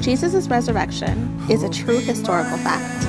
Jesus' resurrection is a true historical fact.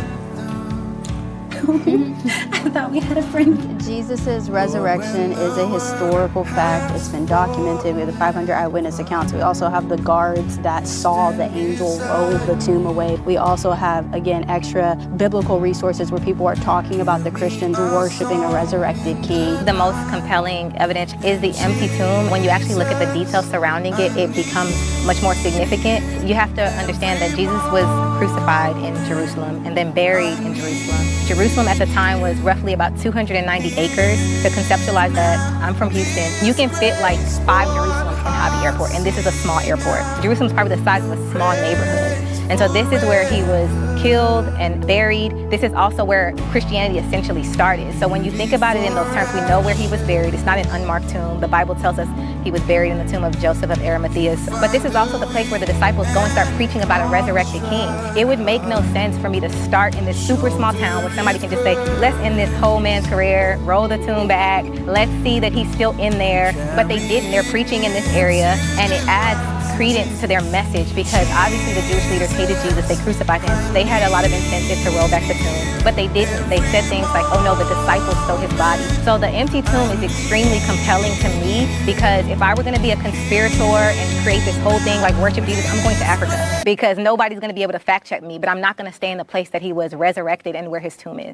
I thought we had a friend. Jesus' resurrection is a historical fact. It's been documented. We have the 500 eyewitness accounts. We also have the guards that saw the angel roll the tomb away. We also have, again, extra biblical resources where people are talking about the Christians worshiping a resurrected king. The most compelling evidence is the empty tomb. When you actually look at the details surrounding it, it becomes much more significant. You have to understand that Jesus was crucified in Jerusalem and then buried in Jerusalem. Jerusalem at the time was roughly about 290 acres. To conceptualize that, I'm from Houston. You can fit like 5 Jerusalems in Hobby Airport, and this is a small airport. Jerusalem's probably the size of a small neighborhood. And so this is where he was killed and buried. This is also where Christianity essentially started. So when you think about it in those terms, we know where he was buried. It's not an unmarked tomb. The Bible tells us he was buried in the tomb of Joseph of Arimathea. But this is also the place where the disciples go and start preaching about a resurrected king. It would make no sense for me to start in this super small town where somebody can just say, let's end this whole man's career, roll the tomb back, let's see that he's still in there. But they didn't. They're preaching in this area, and it adds credence to their message because obviously the Jewish leaders hated Jesus. They crucified him. They had a lot of incentive to roll back the tomb, but they didn't. They said things like, oh no, the disciples stole his body. So the empty tomb is extremely compelling to me because if I were going to be a conspirator and create this whole thing like worship Jesus, I'm going to Africa because nobody's going to be able to fact check me, but I'm not going to stay in the place that he was resurrected and where his tomb is.